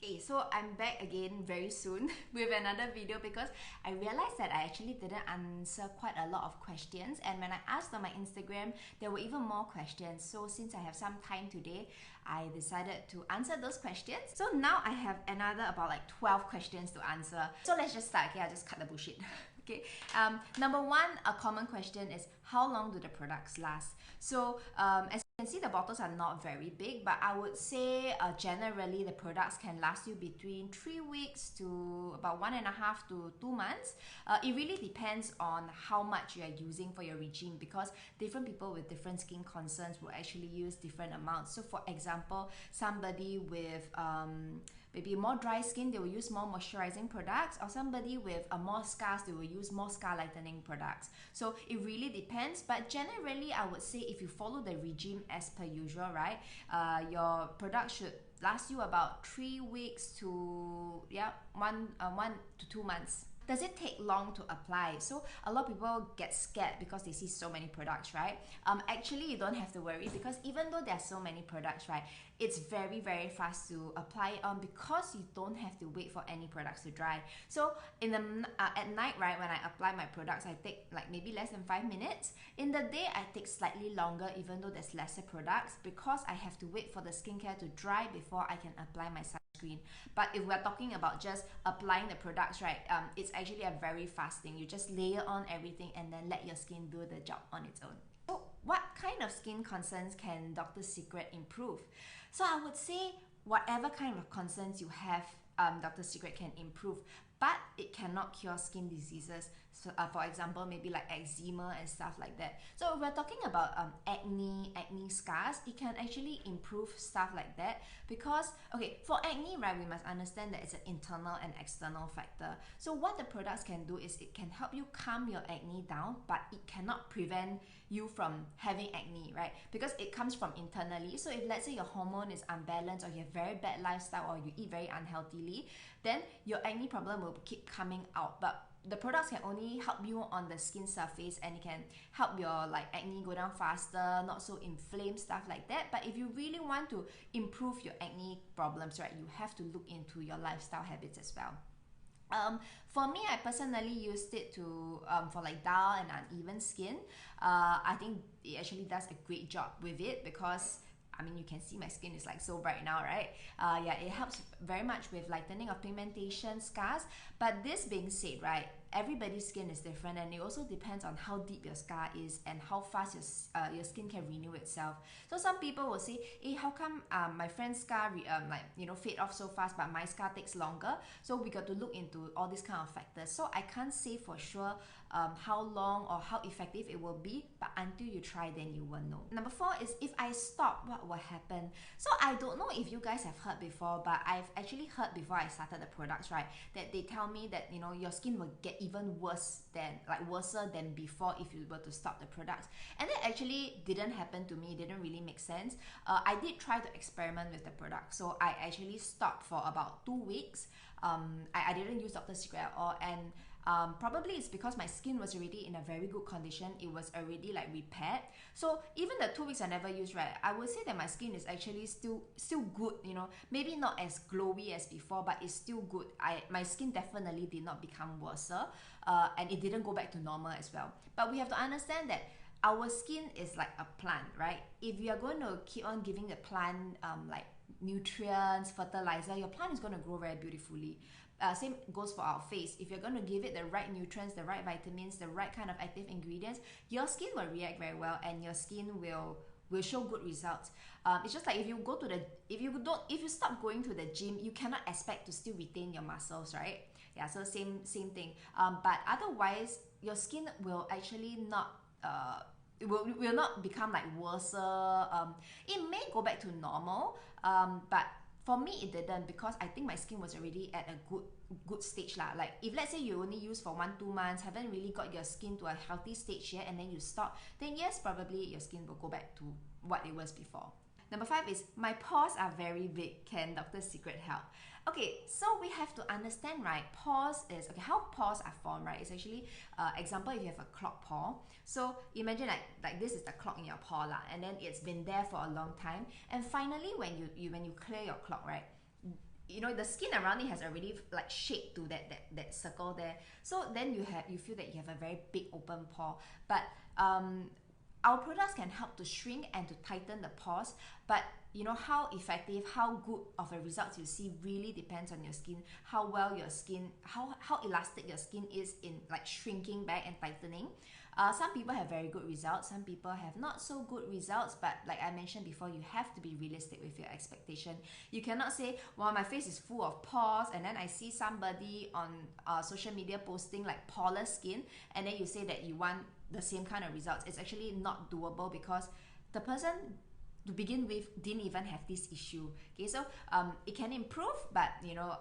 Okay, so I'm back again very soon with another video because I realized that I actually didn't answer quite a lot of questions, and when I asked on my Instagram, there were even more questions. So since I have some time today, I decided to answer those questions. So now I have another about like 12 questions to answer. So let's just start. Okay, I'll just cut the bullshit. Okay. Number one, a common question is how long do the products last? So as you can see, the bottles are not very big, but I would say generally the products can last you between 3 weeks to about 1.5 to 2 months. It really depends on how much you are using for your regime, because different people with different skin concerns will actually use different amounts. So for example, somebody with maybe more dry skin, they will use more moisturizing products, or somebody with more scars, they will use more scar lightening products. So it really depends, but generally I would say if you follow the regime as per usual, right, your product should last you about 3 weeks to 1 to 2 months. Does it take long to apply? So a lot of people get scared because they see so many products, right? Actually, you don't have to worry, because even though there are so many products, right, it's very fast to apply it on, because you don't have to wait for any products to dry. So in the at night, right, when I apply my products, I take like maybe less than 5 minutes. In the day, I take slightly longer, even though there's lesser products, because I have to wait for the skincare to dry before I can apply my sunscreen. But if we're talking about just applying the products, right, it's actually a very fast thing. You just layer on everything and then let your skin do the job on its own. So what kind of skin concerns can Dr. Secret improve? So I would say whatever kind of concerns you have, Dr. Secret can improve, but it cannot cure skin diseases. So, for example, maybe like eczema and stuff like that. So if we're talking about acne scars, it can actually improve stuff like that, because okay, for acne, right, we must understand that it's an internal and external factor. So what the products can do is it can help you calm your acne down, but it cannot prevent you from having acne, right? Because it comes from internally. So if let's say your hormone is unbalanced, or you have very bad lifestyle, or you eat very unhealthily, then your acne problem will keep coming out. But the products can only help you on the skin surface, and it can help your like acne go down faster, not so inflamed, stuff like that. But if you really want to improve your acne problems, right, you have to look into your lifestyle habits as well. For me, I personally used it to for like dull and uneven skin. I think it actually does a great job with it, because I mean, you can see my skin is like so bright now, right? Yeah, it helps very much with lightening of pigmentation, scars. But this being said, right, everybody's skin is different, and it also depends on how deep your scar is and how fast your skin can renew itself. So some people will say, hey, how come my friend's scar fade off so fast, but my scar takes longer? So we got to look into all these kind of factors. So I can't say for sure how long or how effective it will be, but until you try, then you will know. Number 4 is, if I stop, what will happen? So I don't know if you guys have heard before, but I've actually heard before I started the products, right, that they tell me that, you know, your skin will get even worse than before if you were to stop the products. And that actually didn't happen to me. It didn't really make sense. I did try to experiment with the product, so I actually stopped for about 2 weeks. I didn't use Dr. Sceret at all, and probably it's because my skin was already in a very good condition. It was already like repaired. So even the 2 weeks I never used, right, I would say that my skin is actually still good, you know, maybe not as glowy as before, but it's still good. My skin definitely did not become worse, and it didn't go back to normal as well. But we have to understand that our skin is like a plant, right? If you are going to keep on giving the plant like nutrients, fertilizer, your plant is going to grow very beautifully. Same goes for our face. If you're going to give it the right nutrients, the right vitamins, the right kind of active ingredients, your skin will react very well, and your skin will show good results. It's just like if you stop going to the gym, you cannot expect to still retain your muscles, right? Yeah, so same thing. But otherwise, your skin will actually not it will not become like worse. It may go back to normal, but for me it didn't, because I think my skin was already at a good stage lah. Like if let's say you only use for 1-2 months, haven't really got your skin to a healthy stage yet, and then you stop, then yes, probably your skin will go back to what it was before. Number 5 is, my pores are very big. Can Dr. Secret help? Okay, so we have to understand, right? Pores is, okay, how pores are formed, right? It's actually, example, if you have a clogged pore. So imagine like this is the clog in your pore lah, and then it's been there for a long time. And finally, when you clear your clog, right, you know, the skin around it has already like shaped to that circle there. So then you feel that you have a very big open pore. But our products can help to shrink and to tighten the pores, but you know how effective, how good of a results you see really depends on your skin, how well your skin, how elastic your skin is in like shrinking back and tightening. Some people have very good results, some people have not so good results, but like I mentioned before, you have to be realistic with your expectation. You cannot say, well, my face is full of pores, and then I see somebody on social media posting like poreless skin, and then you say that you want the same kind of results. It's actually not doable because the person to begin with didn't even have this issue. Okay, so it can improve, but you know,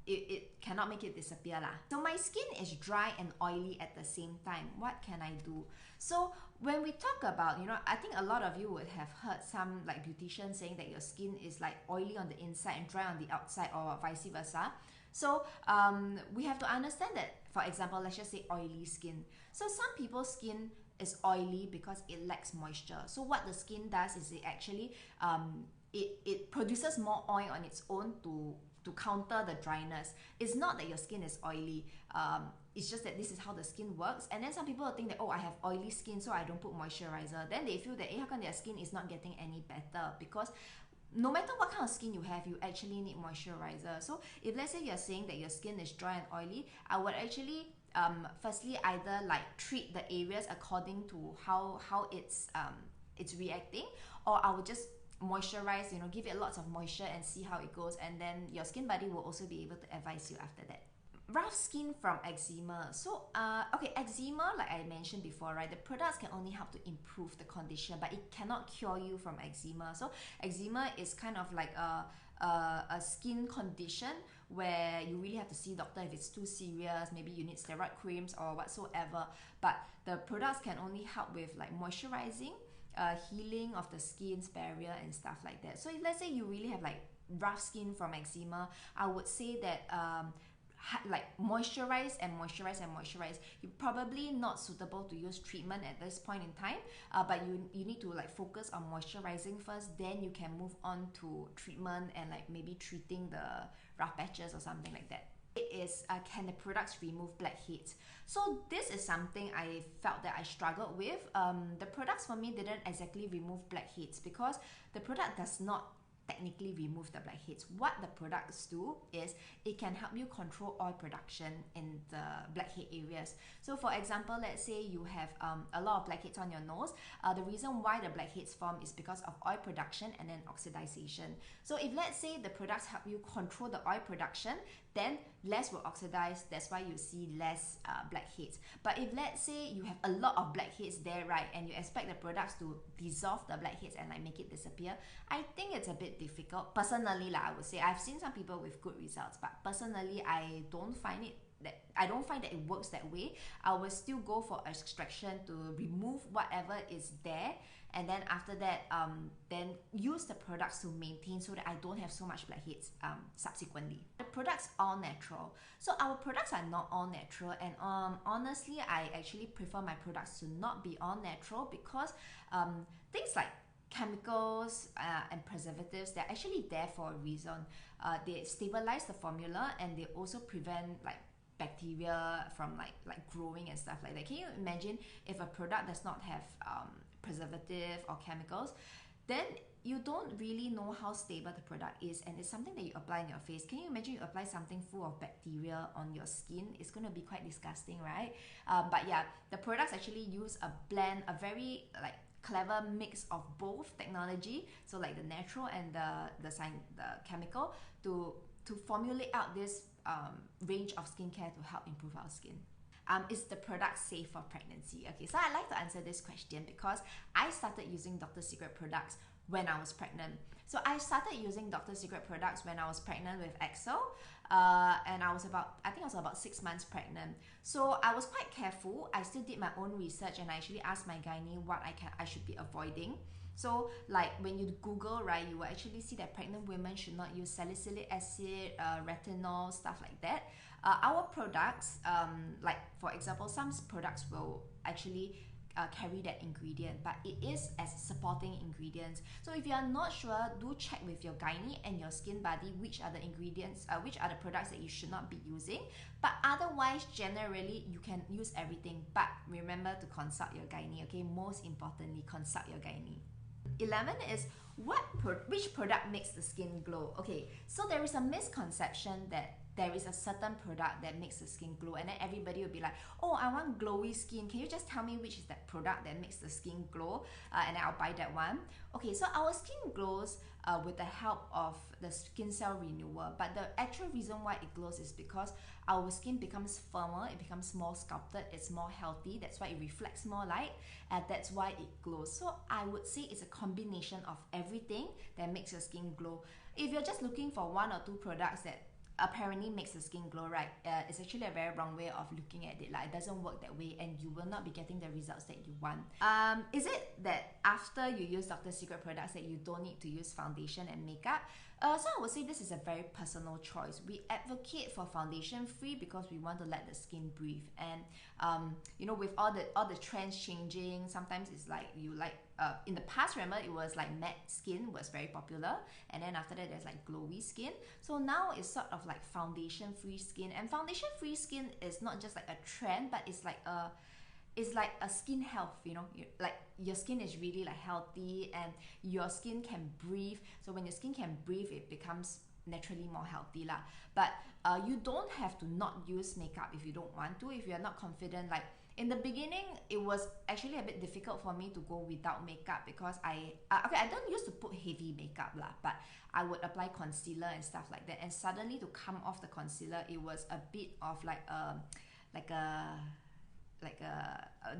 it cannot make it disappear lah. So my skin is dry and oily at the same time. What can I do? So when we talk about, you know, I think a lot of you would have heard some like beauticians saying that your skin is like oily on the inside and dry on the outside, or vice versa. So we have to understand that, for example, let's just say oily skin. So some people's skin is oily because it lacks moisture. So what the skin does is it actually it produces more oil on its own to counter the dryness. It's not that your skin is oily, it's just that this is how the skin works. And then some people will think that, oh, I have oily skin, so I don't put moisturizer. Then they feel that, how come their skin is not getting any better? Because no matter what kind of skin you have, you actually need moisturizer. So if let's say you're saying that your skin is dry and oily, I would actually firstly either like treat the areas according to how it's reacting, or I would just moisturize, you know, give it lots of moisture and see how it goes, and then your skin buddy will also be able to advise you after that. Rough skin from eczema. So okay, eczema, like I mentioned before, right, the products can only help to improve the condition, but it cannot cure you from eczema. So eczema is kind of like a skin condition where you really have to see a doctor if it's too serious. Maybe you need steroid creams or whatsoever, but the products can only help with like moisturizing, healing of the skin's barrier and stuff like that. So if let's say you really have like rough skin from eczema, I would say that like moisturize and moisturize and moisturize. You're probably not suitable to use treatment at this point in time, but you need to like focus on moisturizing first, then you can move on to treatment and like maybe treating the rough patches or something like that. It is can the products remove blackheads? So this is something I felt that I struggled with. The products for me didn't exactly remove blackheads because the product does not technically remove the blackheads. What the products do is it can help you control oil production in the blackhead areas. So for example, let's say you have a lot of blackheads on your nose. The reason why the blackheads form is because of oil production and then oxidization. So if let's say the products help you control the oil production, then less will oxidize. That's why you see less blackheads. But if let's say you have a lot of blackheads there, right, and you expect the products to dissolve the blackheads and like make it disappear, I think it's a bit difficult. Personally, like, I would say I've seen some people with good results, but personally I don't find that it works that way. I will still go for extraction to remove whatever is there, and then after that then use the products to maintain so that I don't have so much blackheads subsequently. The products all natural. So our products are not all natural, and honestly I actually prefer my products to not be all natural because things like chemicals and preservatives, they're actually there for a reason. They stabilize the formula and they also prevent like bacteria from like growing and stuff like that. Can you imagine if a product does not have preservative or chemicals, then you don't really know how stable the product is, and it's something that you apply on your face. Can you imagine you apply something full of bacteria on your skin? It's going to be quite disgusting, right? But yeah, the products actually use a blend, a very like clever mix of both technology, so like the natural and the chemical, to formulate out this range of skincare to help improve our skin. Is the product safe for pregnancy? Okay, so I like to answer this question because I started using Drs Secret products when I was pregnant. So I started using Drs Secret products when I was pregnant with Axel, and I think I was about 6 months pregnant. So I was quite careful. I still did my own research and I actually asked my gynae what I should be avoiding. So like when you Google, right, you will actually see that pregnant women should not use salicylic acid, retinol, stuff like that. Our products, like for example, some products will actually carry that ingredient, but it is as supporting ingredients. So if you are not sure, do check with your gynae and your skin buddy which are the ingredients, which are the products that you should not be using. But otherwise, generally, you can use everything. But remember to consult your gynae, okay? Most importantly, consult your gynae. 11 is which product makes the skin glow? Okay, so there is a misconception that there is a certain product that makes the skin glow, and then everybody will be like, oh, I want glowy skin, can you just tell me which is that product that makes the skin glow, and then I'll buy that one. Okay, so our skin glows with the help of the skin cell renewal, but the actual reason why it glows is because our skin becomes firmer, it becomes more sculpted, it's more healthy, that's why it reflects more light, and that's why it glows. So I would say it's a combination of everything that makes your skin glow. If you're just looking for one or two products that apparently makes the skin glow, right, it's actually a very wrong way of looking at it. Like, it doesn't work that way, and you will not be getting the results that you want. Is it that after you use Drs Secret products that you don't need to use foundation and makeup? So I would say this is a very personal choice. We advocate for foundation free because we want to let the skin breathe, and you know, with all the trends changing, sometimes it's like you like in the past, remember, it was like matte skin was very popular, and then after that there's like glowy skin. So now it's sort of like foundation free skin, and foundation free skin is not just like a trend, but it's like a skin health, you know, like your skin is really like healthy and your skin can breathe. So when your skin can breathe, it becomes naturally more healthy lah. But you don't have to not use makeup if you don't want to, if you're not confident. Like in the beginning, it was actually a bit difficult for me to go without makeup because I don't used to put heavy makeup lah, but I would apply concealer and stuff like that, and suddenly to come off the concealer, it was a bit of like a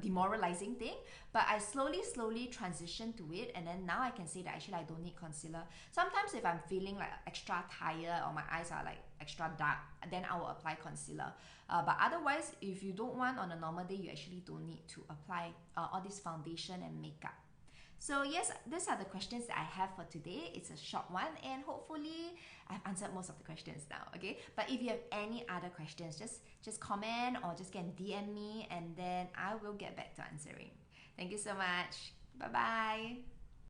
demoralizing thing. But I slowly transitioned to it, and then now I can say that actually I don't need concealer. Sometimes if I'm feeling like extra tired or my eyes are like extra dark, then I will apply concealer. But otherwise, if you don't want on a normal day, you actually don't need to apply all this foundation and makeup. So yes, these are the questions that I have for today. It's a short one, and hopefully I've answered most of the questions now, okay? But if you have any other questions, just comment or just can DM me, and then I will get back to answering. Thank you so much. Bye-bye.